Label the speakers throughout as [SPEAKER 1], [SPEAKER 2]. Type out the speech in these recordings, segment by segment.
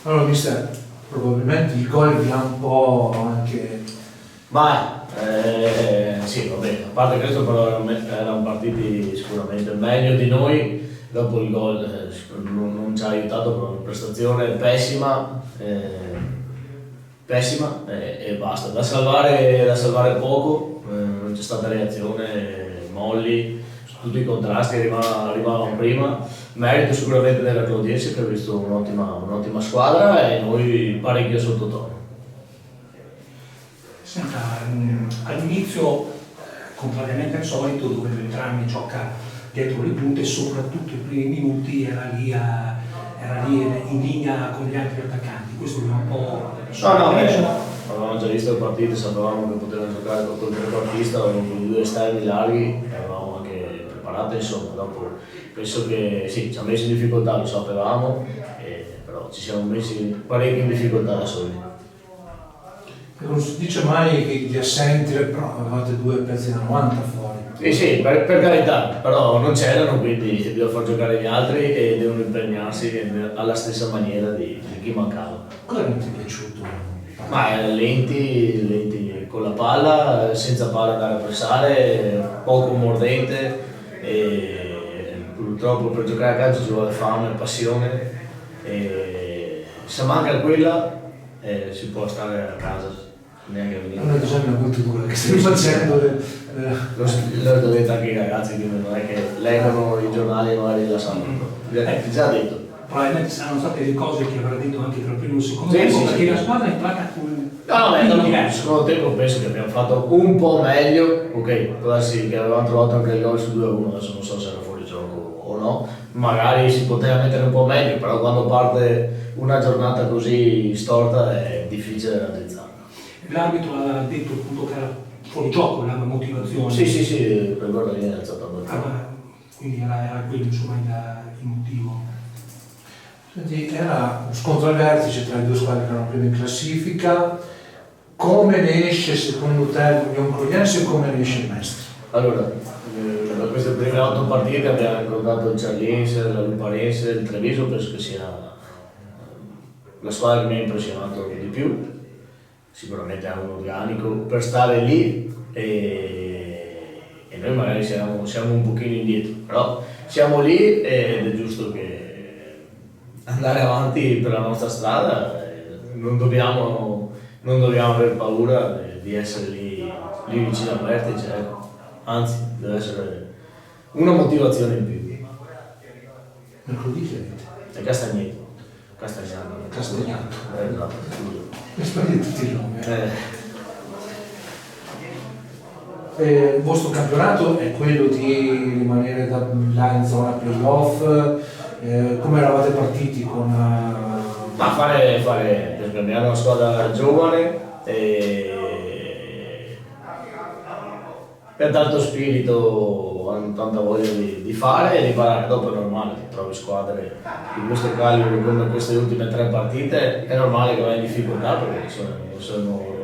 [SPEAKER 1] Allora, mister, probabilmente il gol vi ha un po' anche...
[SPEAKER 2] Ma sì, va bene, a parte questo però erano partiti sicuramente meglio di noi, dopo il gol non ci ha aiutato, però una prestazione pessima, e basta, da salvare poco, non c'è stata reazione, molli, su tutti i contrasti arrivavano prima, merito sicuramente della Claudiense che ha visto un'ottima squadra e noi parecchio sottotono.
[SPEAKER 3] Senta, all'inizio, contrariamente al solito, dove Beltrame gioca dietro le punte, soprattutto i primi minuti era lì in linea con gli altri attaccanti. Questo è un po'...
[SPEAKER 2] Avevamo già visto le partite, sapevamo che potevano giocare con il trequartista, avevamo con due esterni larghi, avevamo anche preparato, insomma, dopo penso che sì, ci ha messo in difficoltà, lo sapevamo, però ci siamo messi parecchio in difficoltà da soli.
[SPEAKER 1] Non si dice mai che gli assenti, però avevate due pezzi da 90 fuori.
[SPEAKER 2] Sì, per carità, però non c'erano, quindi bisogna far giocare gli altri e devono impegnarsi alla stessa maniera di chi mancava.
[SPEAKER 1] Cosa non ti è piaciuto?
[SPEAKER 2] Ma lenti con la palla, senza palla andare a pressare, poco mordente e purtroppo per giocare a calcio ci vuole fame, passione e se manca quella si può stare a casa. Neanche
[SPEAKER 1] È una decisione molto dura che stai facendo.
[SPEAKER 2] L'ho detto anche ai ragazzi, quindi non è che leggono i giornali e magari la sanno. Già detto.
[SPEAKER 3] Probabilmente saranno state le cose che avrà detto anche tra il primo e il secondo tempo, perché la squadra è entrata con diverso.
[SPEAKER 2] Secondo tempo penso che abbiamo fatto un po' meglio, ok, può darsi che avevamo trovato anche il gol su 2-1, adesso non so se era fuori gioco o no, magari si poteva mettere un po' meglio, però quando parte una giornata così storta è difficile raddrizzarla.
[SPEAKER 3] L'arbitro ha detto appunto che era fuori gioco la motivazione.
[SPEAKER 2] Sì, per guarda viene alzata
[SPEAKER 3] quindi era quello insomma il motivo.
[SPEAKER 1] Senti, era uno scontro al vertice tra le due squadre che erano prime in classifica. Come ne esce secondo te l'Unione Crogliense e come ne esce il Mestre?
[SPEAKER 2] Allora, da queste prime 8 partite abbiamo incontrato il Ciarlense, la Luparense, il Treviso, penso che sia la squadra che mi ha impressionato di più. Sicuramente ha un organico per stare lì e noi magari siamo un pochino indietro, però siamo lì ed è giusto che andare avanti per la nostra strada, non dobbiamo aver paura di essere lì vicino al vertice, anzi deve essere una motivazione in più.
[SPEAKER 1] Mercoledì che avete?
[SPEAKER 2] È Castagneto.
[SPEAKER 1] Castagnato.
[SPEAKER 2] Esatto.
[SPEAKER 1] Mi sbaglio tutti i nomi. Il vostro campionato è quello di rimanere là in zona playoff. Come eravate partiti con...
[SPEAKER 2] Ma fare perché abbiamo una squadra giovane e per tanto spirito hanno tanta voglia di fare e di imparare. Dopo è normale che trovi squadre di questo calibro come queste ultime 3 partite, è normale che vai in difficoltà perché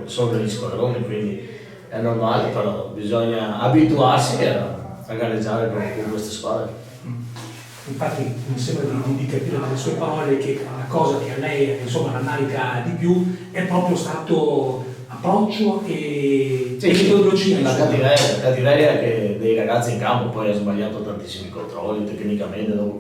[SPEAKER 2] sono degli squadroni, quindi è normale, però bisogna abituarsi a gareggiare con queste squadre.
[SPEAKER 3] Infatti mi sembra di capire dalle sue parole che la cosa che a lei insomma rammarica di più è proprio stato approccio e metodologia.
[SPEAKER 2] La cattiveria che dei ragazzi in campo, poi ha sbagliato tantissimi controlli tecnicamente, dopo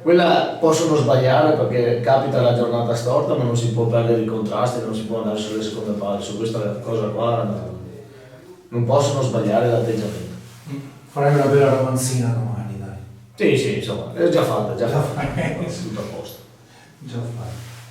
[SPEAKER 2] quella possono sbagliare perché capita la giornata storta, ma non si può perdere i contrasti, non si può andare sulle seconde palle, su questa cosa qua non possono sbagliare l'atteggiamento.
[SPEAKER 1] Farai una bella romanzina domani, dai.
[SPEAKER 2] Sì, insomma, è già fatta, tutto a posto.
[SPEAKER 1] Già fatta.